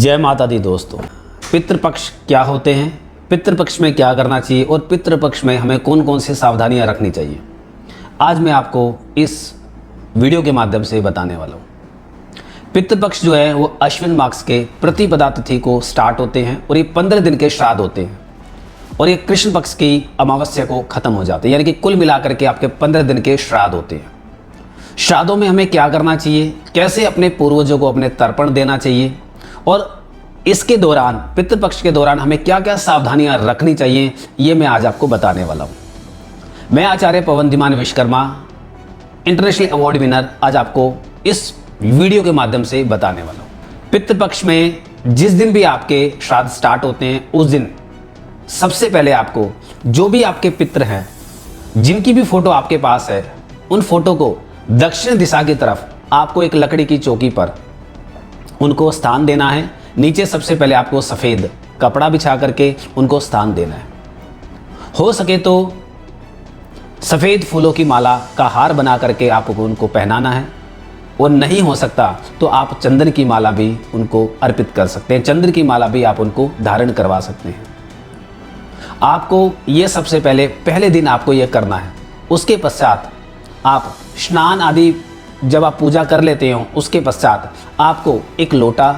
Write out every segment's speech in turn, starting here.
जय माता दी दोस्तों। पितृपक्ष क्या होते हैं, पितृपक्ष में क्या करना चाहिए और पितृपक्ष में हमें कौन कौन सी सावधानियां रखनी चाहिए, आज मैं आपको इस वीडियो के माध्यम से बताने वाला हूँ। पितृपक्ष जो है वो अश्विन मास के प्रतिपदा तिथि को स्टार्ट होते हैं और ये 15 दिन के श्राद्ध होते हैं और ये कृष्ण पक्ष की अमावस्या को खत्म हो जाते हैं, यानी कि कुल मिलाकर के आपके 15 दिन के श्राद्ध होते हैं। श्राद्धों में हमें क्या करना चाहिए, कैसे अपने पूर्वजों को अपने तर्पण देना चाहिए और इसके दौरान पितृपक्ष के दौरान हमें क्या क्या सावधानियां रखनी चाहिए, ये मैं आज आपको बताने वाला हूं। मैं आचार्य पवनधीमान विश्वकर्मा, इंटरनेशनल अवार्ड विनर, आज आपको इस वीडियो के माध्यम से बताने वाला हूं। पितृपक्ष में जिस दिन भी आपके श्राद्ध स्टार्ट होते हैं उस दिन सबसे पहले आपको जो भी आपके पितृ हैं, जिनकी भी फोटो आपके पास है, उन फोटो को दक्षिण दिशा की तरफ आपको एक लकड़ी की चौकी पर उनको स्थान देना है। नीचे सबसे पहले आपको सफ़ेद कपड़ा बिछा करके उनको स्थान देना है। हो सके तो सफ़ेद फूलों की माला का हार बना करके आपको उनको पहनाना है और नहीं हो सकता तो आप चंदन की माला भी उनको अर्पित कर सकते हैं। चंद्र की माला भी आप उनको धारण करवा सकते हैं। आपको ये सबसे पहले दिन आपको ये करना है। उसके पश्चात आप स्नान आदि जब आप पूजा कर लेते हो, उसके पश्चात आपको एक लोटा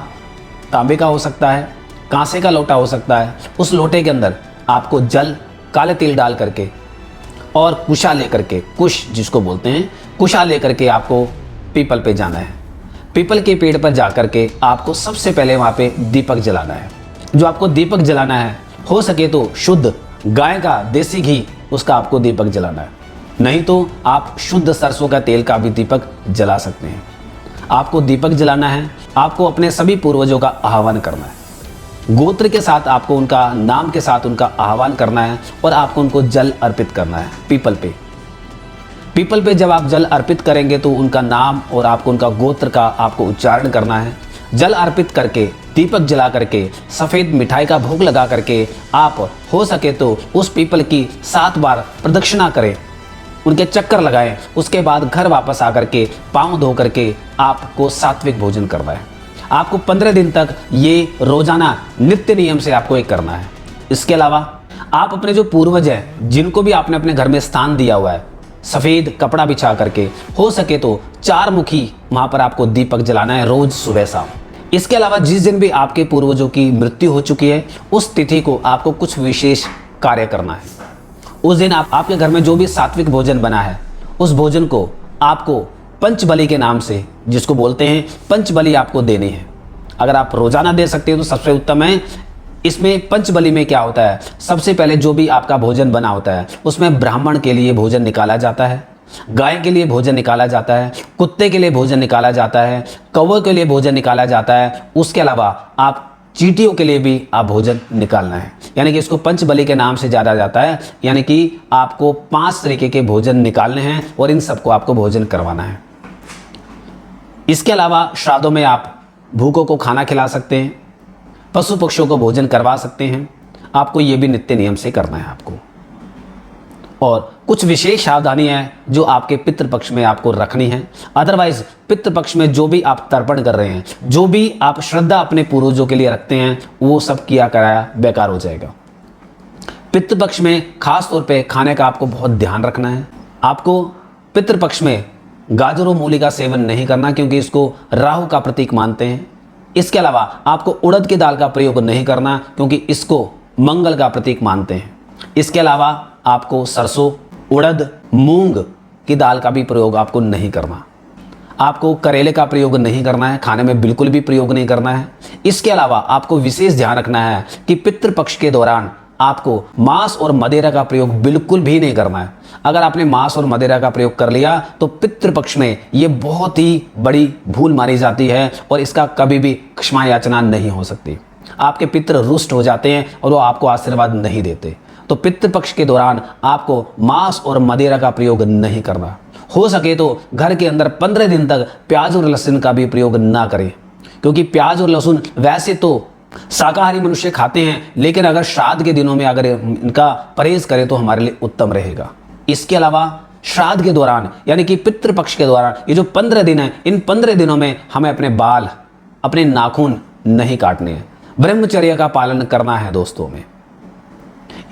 तांबे का हो सकता है, कांसे का लोटा हो सकता है, उस लोटे के अंदर आपको जल, काले तिल डाल करके और कुशा लेकर के, कुश जिसको बोलते हैं, कुशा लेकर के आपको पीपल पे जाना है। पीपल के पेड़ पर जाकर के आपको सबसे पहले वहाँ पे दीपक जलाना है। जो आपको दीपक जलाना है, हो सके तो शुद्ध गाय का देसी घी उसका आपको दीपक जलाना है, नहीं तो आप शुद्ध सरसों का तेल का भी दीपक जला सकते हैं। आपको दीपक जलाना है। आपको अपने सभी पूर्वजों का आह्वान करना है। गोत्र के साथ आपको उनका नाम के साथ उनका आह्वान करना है और आपको उनको जल अर्पित करना है। पीपल पे जब आप जल अर्पित करेंगे तो उनका नाम और आपको उनका गोत्र का आपको उच्चारण करना है। जल अर्पित करके, दीपक जला करके, सफ़ेद मिठाई का भोग लगा करके आप हो सके तो उस पीपल की 7 बार प्रदक्षिणा करें, उनके चक्कर लगाएं। उसके बाद घर वापस आकर के पाँव धो करके आपको सात्विक भोजन करना है। आपको 15 दिन तक ये रोजाना नित्य नियम से आपको ये करना है। इसके अलावा आप अपने जो पूर्वज हैं, जिनको भी आपने अपने घर में स्थान दिया हुआ है, सफ़ेद कपड़ा बिछा करके हो सके तो 4 मुखी वहाँ पर आपको दीपक जलाना है रोज सुबह शाम। इसके अलावा जिस दिन भी आपके पूर्वजों की मृत्यु हो चुकी है, उस तिथि को आपको कुछ विशेष कार्य करना है। उस दिन आपके घर में जो भी सात्विक भोजन बना है, उस भोजन को आपको पंचबली के नाम से, जिसको बोलते हैं, पंचबली आपको देनी है। अगर आप रोजाना दे सकते हो तो सबसे उत्तम है। इसमें पंचबली में क्या होता है, सबसे पहले जो भी आपका भोजन बना होता है उसमें ब्राह्मण के लिए भोजन निकाला जाता है, गाय के लिए भोजन निकाला जाता है, कुत्ते के लिए भोजन निकाला जाता है, कौवे के लिए भोजन निकाला जाता है। उसके अलावा आप चींटियों के लिए भी आप भोजन निकालना है, यानी कि इसको पंचबली के नाम से जाना जाता है। यानी कि आपको 5 तरीके के भोजन निकालने हैं और इन सबको आपको भोजन करवाना है। इसके अलावा श्राद्धों में आप भूखों को खाना खिला सकते हैं, पशु पक्षियों को भोजन करवा सकते हैं। आपको ये भी नित्य नियम से करना है आपको। और कुछ विशेष सावधानियां हैं जो आपके पितृपक्ष में आपको रखनी है। अदरवाइज पितृपक्ष में जो भी आप तर्पण कर रहे हैं, जो भी आप श्रद्धा अपने पूर्वजों के लिए रखते हैं, वो सब किया कराया बेकार हो जाएगा। पितृपक्ष में खास तौर पे खाने का आपको बहुत ध्यान रखना है। आपको पितृपक्ष में गाजर और मूली का सेवन नहीं करना, क्योंकि इसको राहु का प्रतीक मानते हैं। इसके अलावा आपको उड़द की दाल का प्रयोग नहीं करना, क्योंकि इसको मंगल का प्रतीक मानते हैं। इसके अलावा आपको सरसों, उड़द, मूंग की दाल का भी प्रयोग आपको नहीं करना। आपको करेले का प्रयोग नहीं करना है, खाने में बिल्कुल भी प्रयोग नहीं करना है। इसके अलावा आपको विशेष ध्यान रखना है कि पितृपक्ष के दौरान आपको मांस और मदिरा का प्रयोग बिल्कुल भी नहीं करना है। अगर आपने मांस और मदिरा का प्रयोग कर लिया तो पितृपक्ष में ये बहुत ही बड़ी भूल मानी जाती है और इसका कभी भी क्षमा याचना नहीं हो सकती। आपके पितृ रुष्ट हो जाते हैं और वो आपको आशीर्वाद नहीं देते। तो पितृपक्ष के दौरान आपको मांस और मदिरा का प्रयोग नहीं करना। हो सके तो घर के अंदर 15 दिन तक प्याज और लहसुन का भी प्रयोग ना करें, क्योंकि प्याज और लहसुन वैसे तो शाकाहारी मनुष्य खाते हैं, लेकिन अगर श्राद्ध के दिनों में अगर इनका परहेज करें तो हमारे लिए उत्तम रहेगा। इसके अलावा श्राद्ध के दौरान, यानी कि पितृपक्ष के दौरान, ये जो 15 दिन है, इन 15 दिनों में हमें अपने बाल, अपने नाखून नहीं काटने हैं, ब्रह्मचर्य का पालन करना है दोस्तों में।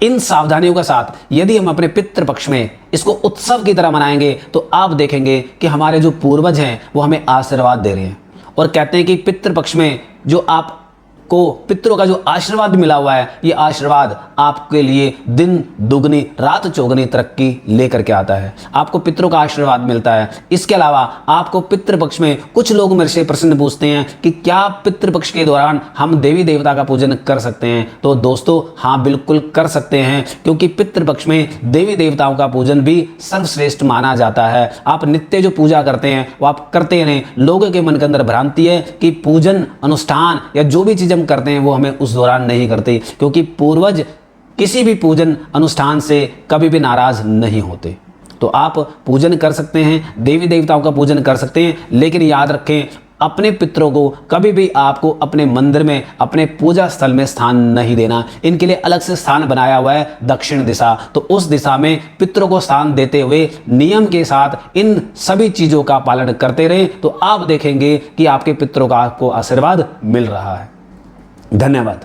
इन सावधानियों के साथ यदि हम अपने पितृपक्ष में इसको उत्सव की तरह मनाएंगे तो आप देखेंगे कि हमारे जो पूर्वज हैं वो हमें आशीर्वाद दे रहे हैं और कहते हैं कि पितृपक्ष में जो आपको पितरों का जो आशीर्वाद मिला हुआ है, ये आशीर्वाद आपके लिए दिन दुगनी रात चौगनी तरक्की लेकर के आता है। आपको पितरों का आशीर्वाद मिलता है। इसके अलावा आपको पितृपक्ष में कुछ लोग मेरे से प्रश्न पूछते हैं कि क्या पितृपक्ष के दौरान हम देवी देवता का पूजन कर सकते हैं? तो दोस्तों हाँ, बिल्कुल कर सकते हैं, क्योंकि पितृपक्ष में देवी देवताओं का पूजन भी सर्वश्रेष्ठ माना जाता है। आप नित्य जो पूजा करते हैं वो आप करते रहें। लोगों के मन के अंदर भ्रांति है कि पूजन अनुष्ठान या जो भी चीज करते हैं वो हमें उस दौरान नहीं करते, क्योंकि पूर्वज किसी भी पूजन अनुष्ठान से कभी भी नाराज नहीं होते। तो आप पूजन कर सकते हैं, देवी देवताओं का पूजन कर सकते हैं, लेकिन याद रखें अपने पितरों को कभी भी आपको अपने मंदिर में, अपने पूजा स्थल में स्थान नहीं देना। इनके लिए अलग से स्थान बनाया हुआ है दक्षिण दिशा, तो उस दिशा में पितरों को स्थान देते हुए नियम के साथ इन सभी चीजों का पालन करते रहें, तो आप देखेंगे कि आपके पितरों का आपको आशीर्वाद मिल रहा है। धन्यवाद।